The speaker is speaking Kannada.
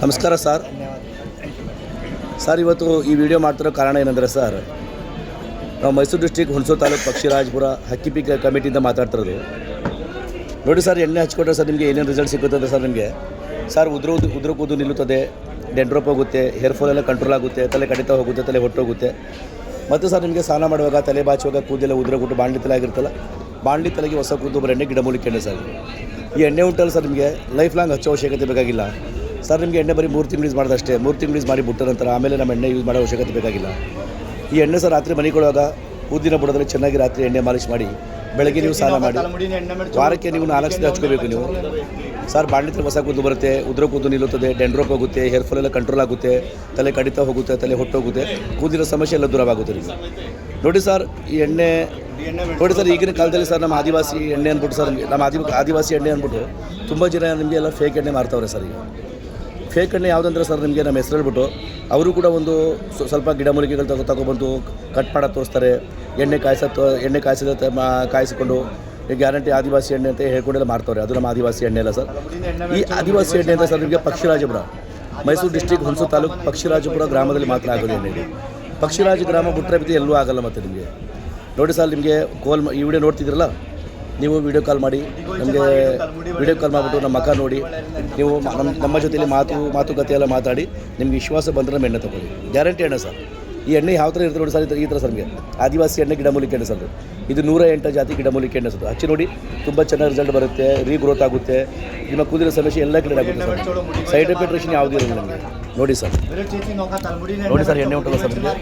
ನಮಸ್ಕಾರ ಸರ್. ಇವತ್ತು ಈ ವಿಡಿಯೋ ಮಾಡ್ತಿರೋ ಕಾರಣ ಏನಂದರೆ ಸರ್, ನಾವು ಮೈಸೂರು ಡಿಸ್ಟ್ರಿಕ್ಟ್ ಹುಣಸೂರು ತಾಲೂಕು ಪಕ್ಷಿರಾಜಪುರ ಹಕ್ಕಿ ಕಮಿಟಿಯಿಂದ ಮಾತಾಡ್ತಿರೋದು. ನೋಡಿ ಸರ್, ಎಣ್ಣೆ ಹಚ್ಕೊಟ್ರೆ ಸರ್ ನಿಮಗೆ ಏನೇನು ರಿಸಲ್ಟ್ ಸಿಗುತ್ತೆ ಸರ್ ನಿಮಗೆ. ಸರ್ ಉದುರು ಕೂದು ನಿಲ್ಲುತ್ತದೆ, ಡೆಂಡ್ರೋಪ್ ಹೋಗುತ್ತೆ, ಹೇರ್ ಫಾಲ್ ಎಲ್ಲ ಕಂಟ್ರೋಲ್ ಆಗುತ್ತೆ, ತಲೆ ಕಡಿತ ಹೋಗುತ್ತೆ, ತಲೆ ಹೊಟ್ಟೋಗುತ್ತೆ. ಮತ್ತು ಸರ್ ನಿಮಗೆ ಸ್ನಾನ ಮಾಡುವಾಗ ತಲೆ ಬಾಚುವಾಗ ಕೂದಲೆಲ್ಲ ಉದುರೋಗ್ಬಿಟ್ಟು ಬಾಣಲಿ ತಲೆ ಆಗಿರುತ್ತಲ್ಲ, ಬಾಣಲಿ ತಲೆಗೆ ಹೊಸ ಕೂದಲು ಎಣ್ಣೆ ಗಿಡಮೂಲಿಕೆ ಎಣ್ಣೆ ಸರ್. ಈ ಎಣ್ಣೆ ಉಂಟಲ್ಲ ಸರ್, ನಿಮಗೆ ಲೈಫ್ ಲಾಂಗ್ ಹಚ್ಚೋ ಅವಶ್ಯಕತೆ ಬೇಕಾಗಿಲ್ಲ ಸರ್. ನಿಮಗೆ ಎಣ್ಣೆ ಬರೀ 3 ತಿಂಗಳು ಯೂಸ್ ಮಾಡೋದಷ್ಟೇ. 3 ತಿಂಗಳು ಯೂಸ್ ಮಾಡಿ ಬಿಟ್ಟ ನಂತರ ಆಮೇಲೆ ನಮ್ಮ ಎಣ್ಣೆ ಯೂಸ್ ಮಾಡೋ ಅವಶ್ಯಕತೆ ಬೇಕಾಗಿಲ್ಲ. ಈ ಎಣ್ಣೆ ಸರ್ ರಾತ್ರಿ ಮನೆಗೊಳ್ಳುವಾಗ ಕೂದಿನ ಬುಡದಲ್ಲಿ ಚೆನ್ನಾಗಿ ರಾತ್ರಿ ಎಣ್ಣೆ ಮಾಲಿಷ್ ಮಾಡಿ ಬೆಳಗ್ಗೆ ನೀವು ಸ್ನಾನ ಮಾಡಿ ವಾರಕ್ಕೆ ನೀವು 4 ಸಲ ಹಚ್ಕೋಬೇಕು ನೀವು ಸರ್. ಬಾಣಲಿ ಹೊಸ ಕೂದಲು ಬರುತ್ತೆ, ಉದುರು ಕೂದಲು ನಿಲ್ಲುತ್ತದೆ, ಡೆಂಡ್ರೋಪ್ ಹೋಗುತ್ತೆ, ಹೇರ್ ಫಾಲ್ ಎಲ್ಲ ಕಂಟ್ರೋಲ್ ಆಗುತ್ತೆ, ತಲೆ ಕಡಿತ ಹೋಗುತ್ತೆ, ತಲೆ ಹೊಟ್ಟೋಗುತ್ತೆ, ಕೂದಿನ ಸಮಸ್ಯೆ ಎಲ್ಲ ದೂರವಾಗುತ್ತೆ ನಿಮಗೆ. ನೋಡಿ ಸರ್, ಈ ಎಣ್ಣೆ ನೋಡಿ ಸರ್, ಈಗಿನ ಕಾಲದಲ್ಲಿ ಸರ್ ನಮ್ಮ ಆದಿವಾಸಿ ಎಣ್ಣೆ ಅಂದ್ಬಿಟ್ಟು ಸರ್, ನಮ್ಮ ಆದಿವಾಸಿ ಎಣ್ಣೆ ಅಂದ್ಬಿಟ್ಟು ತುಂಬ ಜನ ನಿಮಗೆ ಎಲ್ಲ ಫೇಕ್ ಎಣ್ಣೆ ಮಾರ್ತಾವ್ರೆ ಸರ್. ಈಗ ಫೇಕ್ ಎಣ್ಣೆ ಯಾವುದಂದ್ರೆ ಸರ್, ನಿಮಗೆ ನಮ್ಮ ಹೆಸರು ಹೇಳ್ಬಿಟ್ಟು ಅವರು ಕೂಡ ಒಂದು ಸ್ವಲ್ಪ ಗಿಡಮೂಲಿಕೆಗಳು ತಗೊಬಂದು ಕಟ್ ಮಾಡೋದು ತೋರಿಸ್ತಾರೆ. ಎಣ್ಣೆ ಕಾಯಿಸಿಕೊಂಡು ಗ್ಯಾರಂಟಿ ಆದಿವಾಸಿ ಎಣ್ಣೆ ಅಂತ ಹೇಳ್ಕೊಂಡೆಲ್ಲ ಮಾರ್ತವ್ರೆ. ಅದು ನಮ್ಮ ಆದಿವಾಸಿ ಎಣ್ಣೆ ಅಲ್ಲ ಸರ್. ಈ ಆದಿವಾಸಿ ಎಣ್ಣೆ ಅಂತ ಸರ್ ನಿಮಗೆ ಪಕ್ಷಿರಾಜಪುರ, ಮೈಸೂರು ಡಿಸ್ಟ್ರಿಕ್ಟ್ ಹುಣಸೂರು ತಾಲೂಕು ಪಕ್ಷಿರಾಜಪುರ ಗ್ರಾಮದಲ್ಲಿ ಮಾತ್ರ ಆಗೋದು ಎಣ್ಣೆ. ಪಕ್ಷಿರಾಜ ಗ್ರಾಮ ಬಿಟ್ಟರೆ ಬಿದ್ದು ಎಲ್ಲೂ ಆಗಲ್ಲ. ಮತ್ತು ನಿಮಗೆ ನೋಡಿ ಸರ್, ನಿಮಗೆ ಈ ವಿಡಿಯೋ ನೋಡ್ತಿದ್ರಲ್ಲ, ನೀವು ವಿಡಿಯೋ ಕಾಲ್ ಮಾಡಿ ನಮಗೆ ವಿಡಿಯೋ ಕಾಲ್ ಮಾಡಿಬಿಟ್ಟು ನಮ್ಮ ಮಕ್ಕ ನೋಡಿ ನೀವು ನಮ್ಮ ಜೊತೆಯಲ್ಲಿ ಮಾತುಕತೆ ಎಲ್ಲ ಮಾತಾಡಿ ನಿಮ್ಗೆ ವಿಶ್ವಾಸ ಬಂದರೆ ನಮ್ಮ ಎಣ್ಣೆ ತೊಗೊಳ್ಳಿ. ಗ್ಯಾರಂಟಿ ಎಣ್ಣೆ ಸರ್. ಈ ಎಣ್ಣೆ ಯಾವ ಥರ ಇರ್ತದೆ ನೋಡಿ ಸರ್, ಈ ಥರ ಸರ್ ನಿಮಗೆ ಆದಿವಾಸಿ ಎಣ್ಣೆ ಗಿಡಮೂಲಿಕೆ ಎಣ್ಣೆ ಸರ್. ಇದು 108 ಜಾತಿ ಗಿಡಮೂಲಿಕೆ ಎಣ್ಣೆ ಸರ್. ಹಚ್ಚಿ ನೋಡಿ, ತುಂಬ ಚೆನ್ನಾಗಿ ರಿಸಲ್ಟ್ ಬರುತ್ತೆ, ರೀಗ್ರೋತ್ ಆಗುತ್ತೆ, ನಿಮ್ಮ ಕೂದಲಿನ ಸಮಸ್ಯೆ ಎಲ್ಲ ಕ್ಲಿಯರ್ ಆಗುತ್ತೆ ಸರ್. ಸೈಡ್ ಎಫೆಕ್ಟ್ ಯಾವುದೂ ಇರಲ್ಲ ನಮಗೆ. ನೋಡಿ ಸರ್, ಎಣ್ಣೆ ಉಂಟಲ್ಲ ಸರ್ ನಿಮಗೆ.